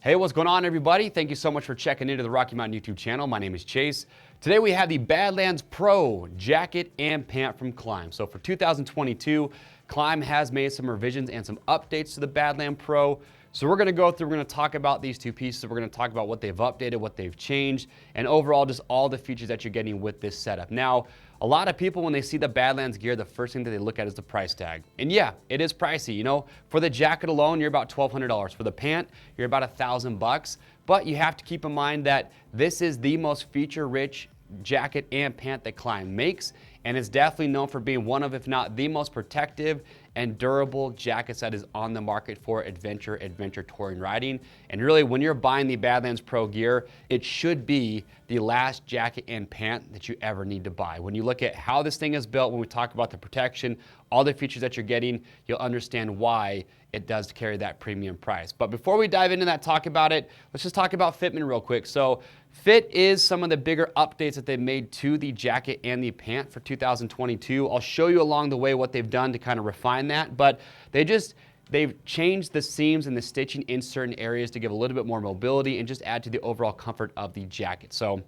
Hey, what's going on, everybody? Thank you so much for checking into the Rocky Mountain YouTube channel. My name is Chase. Today we have the Badlands Pro jacket and pant from Klim. So for 2022, Klim has made some revisions and some updates to the Badlands Pro. So we're going to go through, we're going to talk about these two pieces. We're going to talk about what they've updated, what they've changed, and overall just all the features that you're getting with this setup. Now, a lot of people, when they see the Badlands gear, the first thing that they look at is the price tag. And yeah, it is pricey. You know, for the jacket alone, you're about $1,200. For the pant, you're about $1,000. But you have to keep in mind that this is the most feature-rich jacket and pant that Klim makes, and it's definitely known for being one of, if not the most protective and durable jackets that is on the market for adventure touring riding. And really, when you're buying the Badlands Pro gear, it should be the last jacket and pant that you ever need to buy. When you look at how this thing is built, when we talk about the protection, all the features that you're getting, you'll understand why it does carry that premium price. But before we dive into that, talk about it, let's just talk about fitment real quick. So fit is some of the bigger updates that they've made to the jacket and the pant for 2022. I'll show you along the way what they've done to kind of refine that, but they've changed the seams and the stitching in certain areas to give a little bit more mobility and just add to the overall comfort of the jacket. So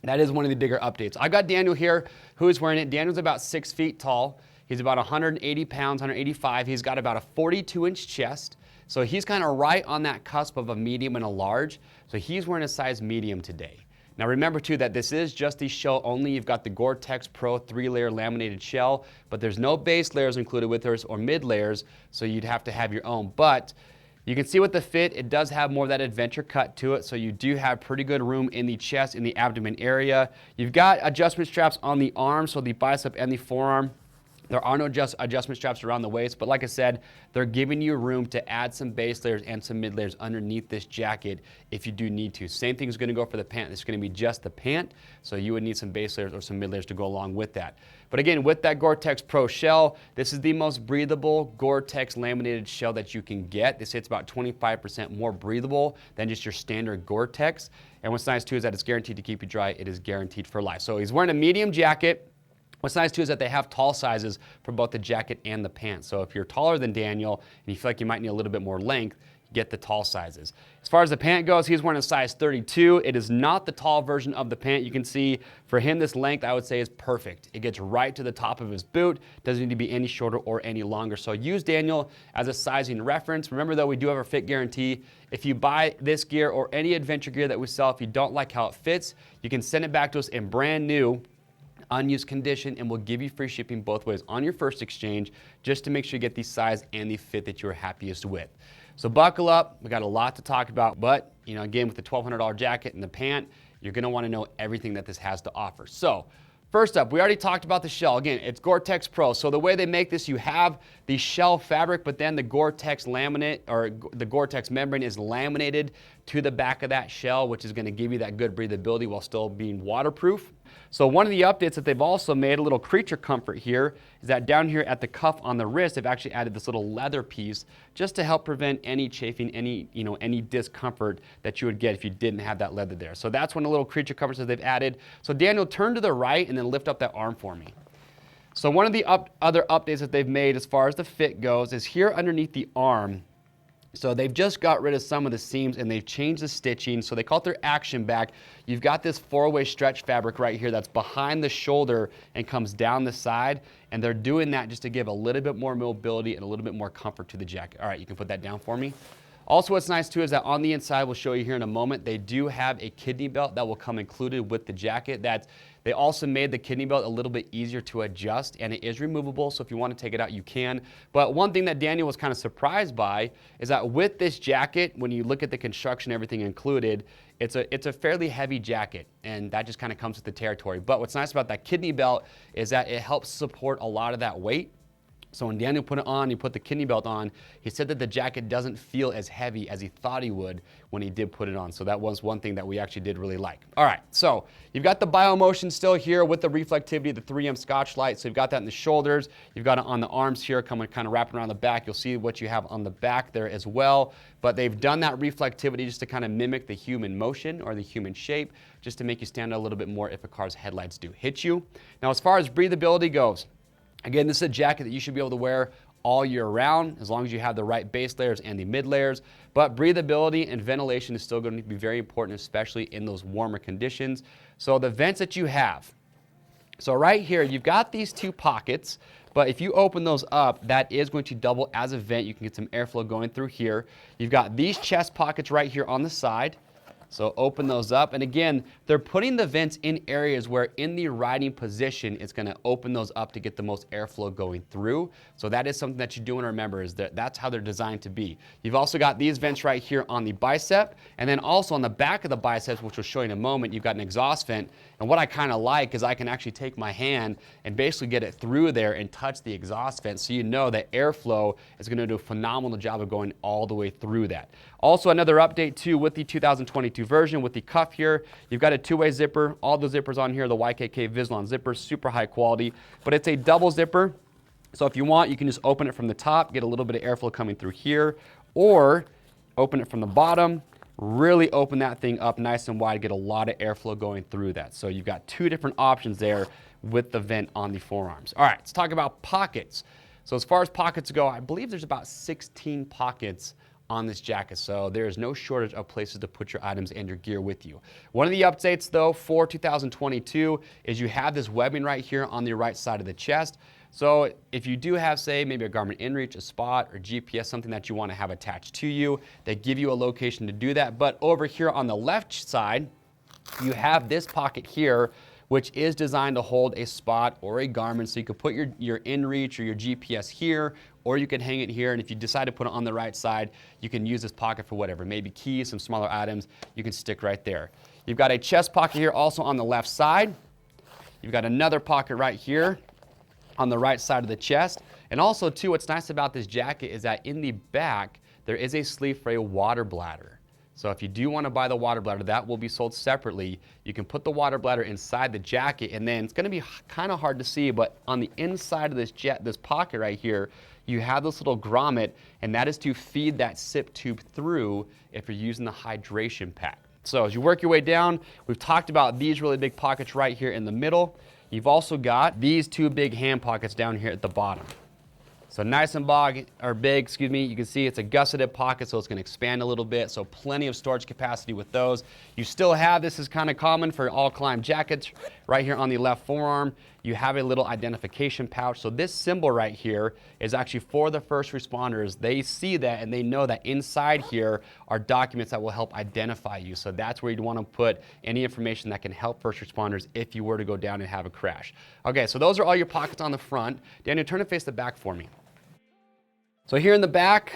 that is one of the bigger updates. I've got Daniel here who is wearing it. Daniel's about 6 feet tall. He's about 180 pounds, 185. He's got about a 42-inch chest. So he's kind of right on that cusp of a medium and a large. So he's wearing a size medium today. Now remember too that this is just the shell only. You've got the Gore-Tex Pro 3-layer laminated shell, but there's no base layers included with this or mid layers, so you'd have to have your own. But you can see with the fit, it does have more of that adventure cut to it, so you do have pretty good room in the chest, in the abdomen area. You've got adjustment straps on the arms, so the bicep and the forearm. There are no adjustment straps around the waist, but like I said, they're giving you room to add some base layers and some mid layers underneath this jacket if you do need to. Same thing is going to go for the pant. It's going to be just the pant, so you would need some base layers or some mid layers to go along with that. But again, with that Gore-Tex Pro shell, this is the most breathable Gore-Tex laminated shell that you can get. This hits about 25% more breathable than just your standard Gore-Tex. And what's nice too is that it's guaranteed to keep you dry. It is guaranteed for life. So he's wearing a medium jacket. What's nice too is that they have tall sizes for both the jacket and the pants. So if you're taller than Daniel and you feel like you might need a little bit more length, get the tall sizes. As far as the pant goes, he's wearing a size 32. It is not the tall version of the pant. You can see for him, this length I would say is perfect. It gets right to the top of his boot. Doesn't need to be any shorter or any longer. So use Daniel as a sizing reference. Remember though, we do have a fit guarantee. If you buy this gear or any adventure gear that we sell, if you don't like how it fits, you can send it back to us in brand new, unused condition, and we'll give you free shipping both ways on your first exchange, just to make sure you get the size and the fit that you're happiest with. So buckle up, we got a lot to talk about, but you know, again, with the $1,200 jacket and the pant, you're gonna wanna know everything that this has to offer. So first up, we already talked about the shell. Again, it's Gore-Tex Pro. So the way they make this, you have the shell fabric, but then the Gore-Tex laminate, or the Gore-Tex membrane is laminated to the back of that shell, which is gonna give you that good breathability while still being waterproof. So one of the updates that they've also made, a little creature comfort here, is that down here at the cuff on the wrist, they've actually added this little leather piece just to help prevent any chafing, any discomfort that you would get if you didn't have that leather there. So that's one of the little creature comforts that they've added. So Daniel, turn to the right and then lift up that arm for me. So one of the other updates that they've made as far as the fit goes is here underneath the arm. So they've just got rid of some of the seams and they've changed the stitching. So they call it their action back. You've got this 4-way stretch fabric right here that's behind the shoulder and comes down the side. And they're doing that just to give a little bit more mobility and a little bit more comfort to the jacket. All right, you can put that down for me. Also, what's nice too is that on the inside, we'll show you here in a moment, they do have a kidney belt that will come included with the jacket. They also made the kidney belt a little bit easier to adjust, and it is removable, so if you want to take it out, you can. But one thing that Daniel was kind of surprised by is that with this jacket, when you look at the construction, everything included, it's a fairly heavy jacket, and that just kind of comes with the territory. But what's nice about that kidney belt is that it helps support a lot of that weight. So when Daniel put it on, he put the kidney belt on, he said that the jacket doesn't feel as heavy as he thought he would when he did put it on. So that was one thing that we actually did really like. All right, so you've got the BioMotion still here with the reflectivity, the 3M Scotch light. So you've got that in the shoulders. You've got it on the arms here, coming kind of wrapping around the back. You'll see what you have on the back there as well. But they've done that reflectivity just to kind of mimic the human motion or the human shape, just to make you stand out a little bit more if a car's headlights do hit you. Now, as far as breathability goes, again, this is a jacket that you should be able to wear all year round, as long as you have the right base layers and the mid layers. But breathability and ventilation is still going to be very important, especially in those warmer conditions. So the vents that you have, so right here, you've got these two pockets, but if you open those up, that is going to double as a vent. You can get some airflow going through here. You've got these chest pockets right here on the side. So open those up. And again, they're putting the vents in areas where in the riding position, it's going to open those up to get the most airflow going through. So that is something that you do want to remember, is that that's how they're designed to be. You've also got these vents right here on the bicep. And then also on the back of the biceps, which we'll show you in a moment, you've got an exhaust vent. And what I kind of like is I can actually take my hand and basically get it through there and touch the exhaust vent, so you know that airflow is going to do a phenomenal job of going all the way through that. Also, another update too with the 2022 version with the cuff here, you've got a two-way zipper. All the zippers on here, the YKK Vislon zippers, super high quality, but it's a double zipper. So if you want, you can just open it from the top, get a little bit of airflow coming through here, or open it from the bottom, really open that thing up nice and wide, get a lot of airflow going through that. So you've got two different options there with the vent on the forearms. All right, let's talk about pockets. So as far as pockets go, I believe there's about 16 pockets on this jacket, so there's no shortage of places to put your items and your gear with you. One of the updates though for 2022 is you have this webbing right here on the right side of the chest. So if you do have, say, maybe a Garmin InReach, a Spot, or GPS, something that you want to have attached to you, they give you a location to do that. But over here on the left side, you have this pocket here, which is designed to hold a Spot or a Garmin. So you could put your InReach or your GPS here, or you could hang it here. And if you decide to put it on the right side, you can use this pocket for whatever, maybe keys, some smaller items, you can stick right there. You've got a chest pocket here also on the left side. You've got another pocket right here on the right side of the chest. And also too, what's nice about this jacket is that in the back, there is a sleeve for a water bladder. So if you do want to buy the water bladder, that will be sold separately. You can put the water bladder inside the jacket, and then it's going to be kind of hard to see, but on the inside of this pocket right here, you have this little grommet, and that is to feed that sip tube through if you're using the hydration pack. So as you work your way down, we've talked about these really big pockets right here in the middle. You've also got these two big hand pockets down here at the bottom. So nice and big, you can see it's a gusseted pocket, so it's going to expand a little bit, so plenty of storage capacity with those. You still have, this is kind of common for all Klim jackets, right here on the left forearm, you have a little identification pouch. So this symbol right here is actually for the first responders. They see that and they know that inside here are documents that will help identify you. So that's where you'd want to put any information that can help first responders if you were to go down and have a crash. Okay, so those are all your pockets on the front. Daniel, turn and face the back for me. So here in the back,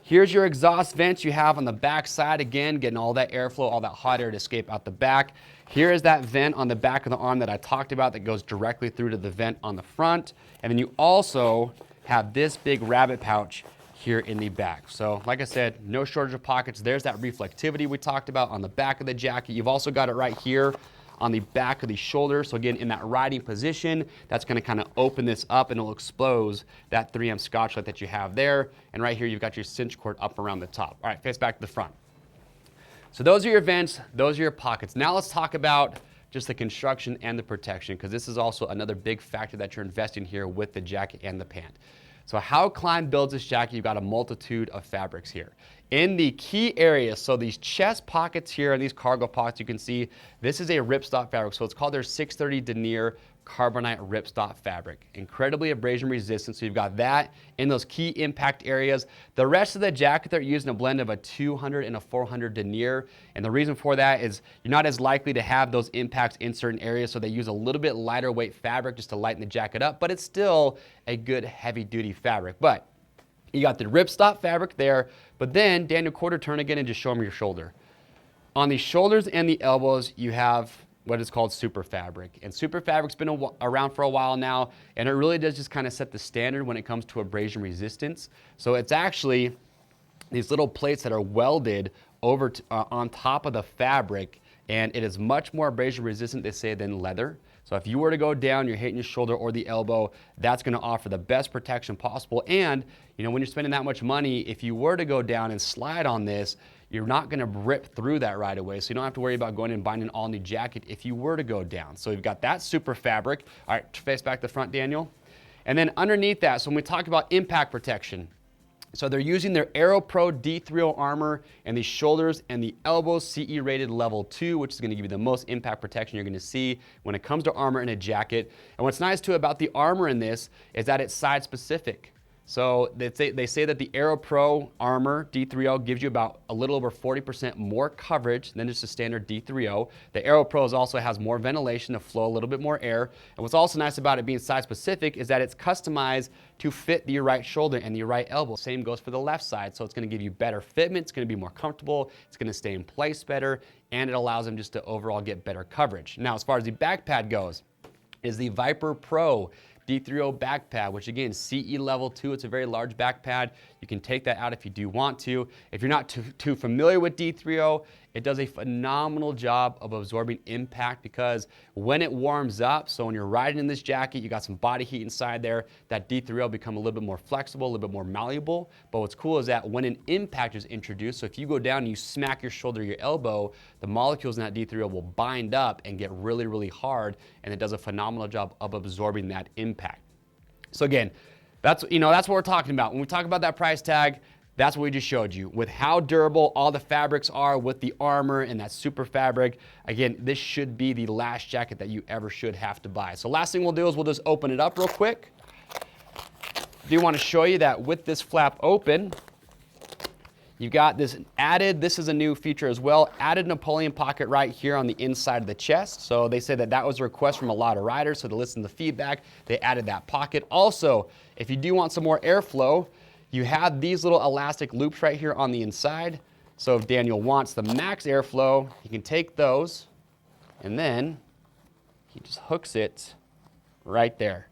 here's your exhaust vents you have on the back side. Again, getting all that airflow, all that hot air to escape out the back. Here is that vent on the back of the arm that I talked about that goes directly through to the vent on the front. And then you also have this big rabbit pouch here in the back. So like I said, no shortage of pockets. There's that reflectivity we talked about on the back of the jacket. You've also got it right here on the back of the shoulder. So again, in that riding position, that's gonna kind of open this up and it'll expose that 3M Scotchlite that you have there. And right here, you've got your cinch cord up around the top. All right, face back to the front. So those are your vents, those are your pockets. Now let's talk about just the construction and the protection, because this is also another big factor that you're investing here with the jacket and the pant. So how Klim builds this jacket, you've got a multitude of fabrics here. In the key areas, so these chest pockets here and these cargo pockets, you can see this is a ripstop fabric. So it's called their 630 denier carbonite ripstop fabric. Incredibly abrasion resistant, so you've got that in those key impact areas. The rest of the jacket, they're using a blend of a 200 and a 400 denier, and the reason for that is you're not as likely to have those impacts in certain areas, so they use a little bit lighter weight fabric just to lighten the jacket up, but it's still a good heavy duty fabric. But you got the ripstop fabric there, but then Daniel, quarter turn again and just show them your shoulder. On the shoulders and the elbows, you have what is called Superfabric. And Superfabric's been around for a while now, and it really does just kind of set the standard when it comes to abrasion resistance. So it's actually these little plates that are welded over on top of the fabric, and it is much more abrasion resistant, they say, than leather. So if you were to go down, you're hitting your shoulder or the elbow, that's gonna offer the best protection possible. And you know, when you're spending that much money, if you were to go down and slide on this, you're not gonna rip through that right away. So you don't have to worry about going and buying an all new jacket if you were to go down. So you've got that Superfabric. All right, face back to the front, Daniel. And then underneath that, so when we talk about impact protection, so they're using their Aero Pro D3O armor and the shoulders and the elbows CE rated level 2, which is going to give you the most impact protection you're going to see when it comes to armor in a jacket. And what's nice too about the armor in this is that it's side specific. So they say that the Aero Pro armor D3O gives you about a little over 40% more coverage than just a standard D3O. The Aero Pro also has more ventilation to flow a little bit more air. And what's also nice about it being size specific is that it's customized to fit your right shoulder and your right elbow. Same goes for the left side. So it's going to give you better fitment. It's going to be more comfortable. It's going to stay in place better. And it allows them just to overall get better coverage. Now, as far as the back pad goes, is the Viper Pro D3O back pad, which again, CE level 2, it's a very large back pad. You can take that out if you do want to. If you're not too familiar with D3O, it does a phenomenal job of absorbing impact because when it warms up, so when you're riding in this jacket, you got some body heat inside there, that D3O become a little bit more flexible, a little bit more malleable. But what's cool is that when an impact is introduced, so if you go down and you smack your shoulder or your elbow, the molecules in that D3O will bind up and get really, really hard, and it does a phenomenal job of absorbing that impact. So again, that's what we're talking about. When we talk about that price tag, that's what we just showed you. With how durable all the fabrics are with the armor and that Superfabric, again, this should be the last jacket that you ever should have to buy. So last thing we'll do is we'll just open it up real quick. I do want to show you that with this flap open, you've got this added, this is a new feature as well, added Napoleon pocket right here on the inside of the chest. So they say that that was a request from a lot of riders, so to listen to the feedback, they added that pocket. Also, if you do want some more airflow, you have these little elastic loops right here on the inside. So if Daniel wants the max airflow, he can take those and then he just hooks it right there.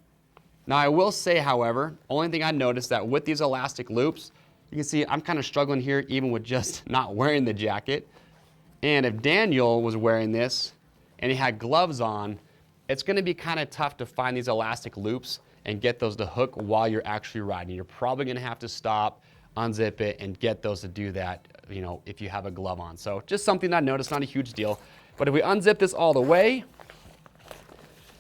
Now I will say, however, only thing I noticed that with these elastic loops, you can see I'm kind of struggling here even with just not wearing the jacket. And if Daniel was wearing this and he had gloves on, it's going to be kind of tough to find these elastic loops and get those to hook while you're actually riding. You're probably going to have to stop, unzip it, and get those to do that, if you have a glove on. So just something that I noticed, not a huge deal. But if we unzip this all the way,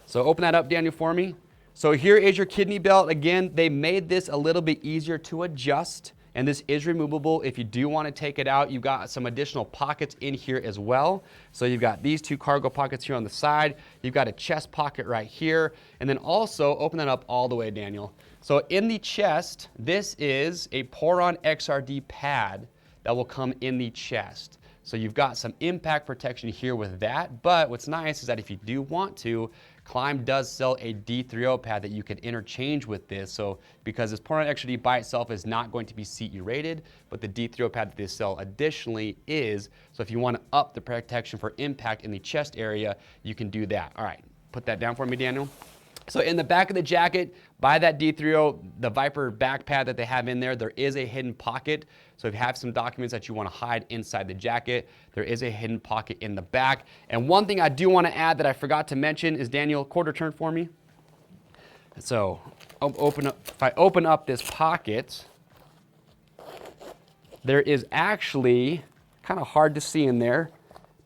so open that up, Daniel, for me. So here is your kidney belt. Again, they made this a little bit easier to adjust. And this is removable. If you do want to take it out, you've got some additional pockets in here as well. So you've got these two cargo pockets here on the side. You've got a chest pocket right here. And then also open that up all the way, Daniel. So in the chest, this is a Poron XRD pad that will come in the chest. So you've got some impact protection here with that. But what's nice is that if you do want to, Klim does sell a D3O pad that you can interchange with this. So because this Poron XRD by itself is not going to be CE rated, but the D3O pad that they sell additionally is. So if you want to up the protection for impact in the chest area, you can do that. All right, put that down for me, Daniel. So in the back of the jacket, by that D3O, the Viper back pad that they have in there is a hidden pocket. So if you have some documents that you want to hide inside the jacket, there is a hidden pocket in the back. And one thing I do want to add that I forgot to mention is, Daniel, quarter turn for me. So if I open up this pocket, there is actually, kind of hard to see in there,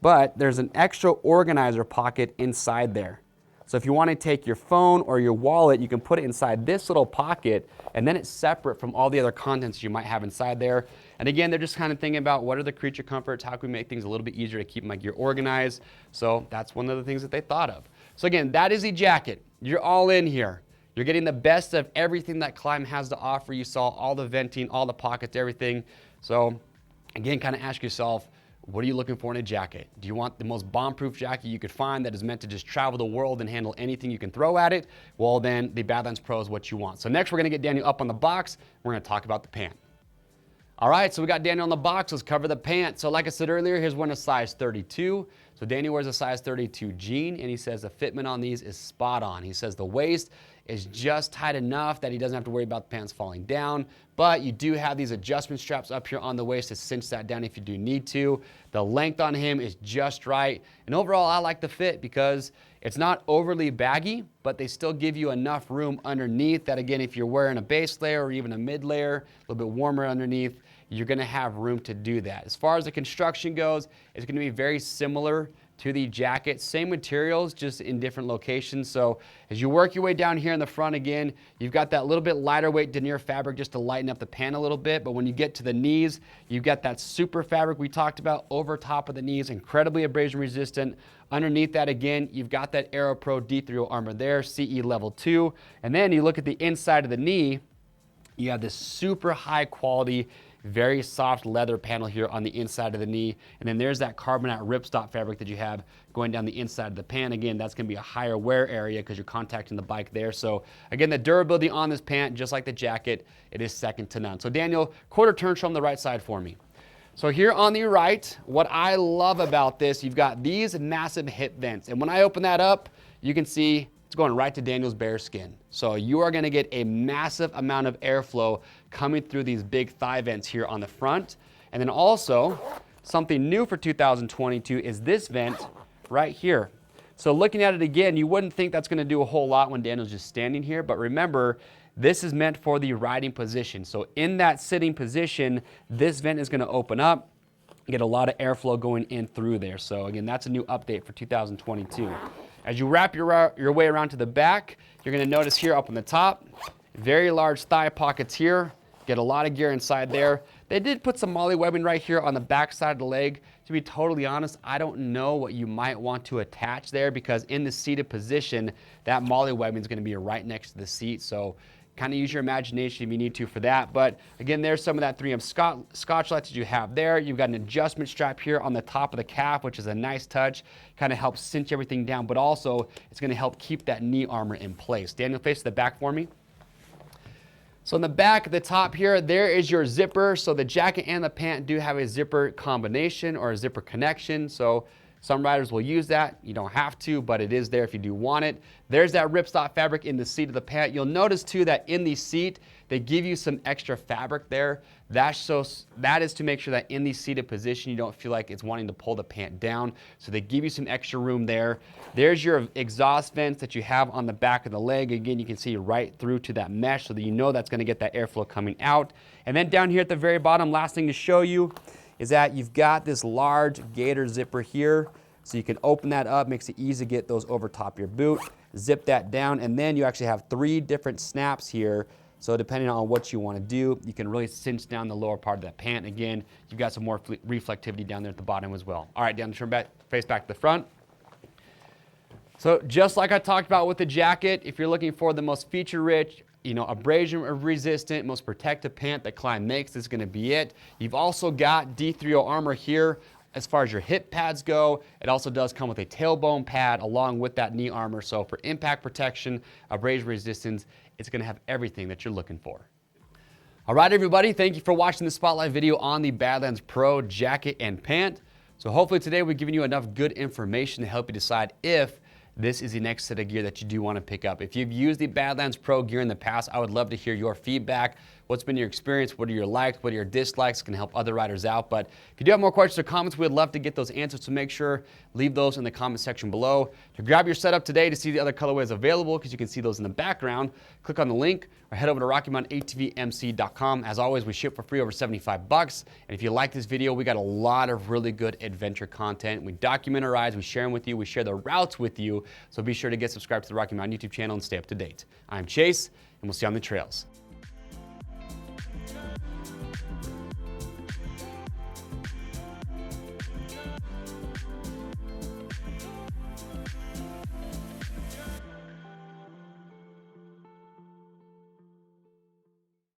but there's an extra organizer pocket inside there. So if you want to take your phone or your wallet, you can put it inside this little pocket, and then it's separate from all the other contents you might have inside there. And again, they're just kind of thinking about what are the creature comforts, how can we make things a little bit easier to keep my gear organized. So that's one of the things that they thought of. So again, that is the jacket. You're all in here. You're getting the best of everything that Klim has to offer. You saw all the venting, all the pockets, everything. So again, kind of ask yourself, what are you looking for in a jacket? Do you want the most bomb-proof jacket you could find that is meant to just travel the world and handle anything you can throw at it? Well, then the Badlands Pro is what you want. So next, we're going to get Daniel up on the box. We're going to talk about the pant. All right, so we got Daniel on the box. Let's cover the pant. So like I said earlier, here's one a size 32. So Daniel wears a size 32 jean, and he says the fitment on these is spot on. He says the waist is just tight enough that he doesn't have to worry about the pants falling down, but you do have these adjustment straps up here on the waist to cinch that down if you do need to. The length on him is just right, and overall I like the fit because it's not overly baggy, but they still give you enough room underneath that, again, if you're wearing a base layer or even a mid layer, a little bit warmer underneath, you're gonna have room to do that. As far as the construction goes, it's gonna be very similar to the jacket. Same materials, just in different locations. So as you work your way down here in the front again, you've got that little bit lighter weight denier fabric just to lighten up the pant a little bit. But when you get to the knees, you've got that Superfabric we talked about over top of the knees, incredibly abrasion resistant. Underneath that again, you've got that Aero Pro D3O armor there, CE level 2. And then you look at the inside of the knee, you have this super high quality, very soft leather panel here on the inside of the knee. And then there's that carbonate ripstop fabric that you have going down the inside of the pant. Again, that's gonna be a higher wear area because you're contacting the bike there. So again, the durability on this pant, just like the jacket, it is second to none. So Daniel, quarter turn, show them the right side for me. So here on the right, what I love about this, you've got these massive hip vents. And when I open that up, you can see it's going right to Daniel's bare skin. So you are gonna get a massive amount of airflow coming through these big thigh vents here on the front. And then also, something new for 2022 is this vent right here. So looking at it again, you wouldn't think that's gonna do a whole lot when Daniel's just standing here, but remember, this is meant for the riding position. So in that sitting position, this vent is gonna open up, get a lot of airflow going in through there. So again, that's a new update for 2022. As you wrap your way around to the back, you're gonna notice here up on the top, very large thigh pockets here, get a lot of gear inside there. They did put some MOLLE webbing right here on the back side of the leg. To be totally honest, I don't know what you might want to attach there because in the seated position, that MOLLE webbing is gonna be right next to the seat. So kind of use your imagination if you need to for that. But again, there's some of that 3M Scotch lights that you have there. You've got an adjustment strap here on the top of the calf, which is a nice touch. Kind of helps cinch everything down, but also it's going to help keep that knee armor in place. Daniel, face the back for me. So in the back at the top here, there is your zipper. So the jacket and the pant do have a zipper combination or a zipper connection. So some riders will use that. You don't have to, but it is there if you do want it. There's that ripstop fabric in the seat of the pant. You'll notice too that in the seat, they give you some extra fabric there. That is to make sure that in the seated position, you don't feel like it's wanting to pull the pant down. So they give you some extra room there. There's your exhaust vents that you have on the back of the leg. Again, you can see right through to that mesh so that you know that's gonna get that airflow coming out. And then down here at the very bottom, last thing to show you, is that you've got this large gator zipper here. So you can open that up, makes it easy to get those over top your boot, zip that down, and then you actually have 3 different snaps here. So depending on what you want to do, you can really cinch down the lower part of that pant. Again, you've got some more reflectivity down there at the bottom as well. All right, down, turn back, face back to the front. So just like I talked about with the jacket, if you're looking for the most feature-rich, abrasion resistant, most protective pant that Klim makes, this is gonna be it. You've also got D3O armor here. As far as your hip pads go, it also does come with a tailbone pad along with that knee armor. So for impact protection, abrasion resistance, it's gonna have everything that you're looking for. All right, everybody, thank you for watching the spotlight video on the Badlands Pro jacket and pant. So hopefully today we've given you enough good information to help you decide if this is the next set of gear that you do want to pick up. If you've used the Badlands Pro gear in the past, I would love to hear your feedback. What's been your experience? What are your likes? What are your dislikes? Can help other riders out. But if you do have more questions or comments, we'd love to get those answers. So make sure leave those in the comment section below. To grab your setup today to see the other colorways available, because you can see those in the background, click on the link or head over to RockyMountainATVMC.com. As always, we ship for free over 75 bucks. And if you like this video, we got a lot of really good adventure content. We document our rides, we share them with you, we share the routes with you. So be sure to get subscribed to the Rocky Mountain YouTube channel and stay up to date. I'm Chase, and we'll see you on the trails.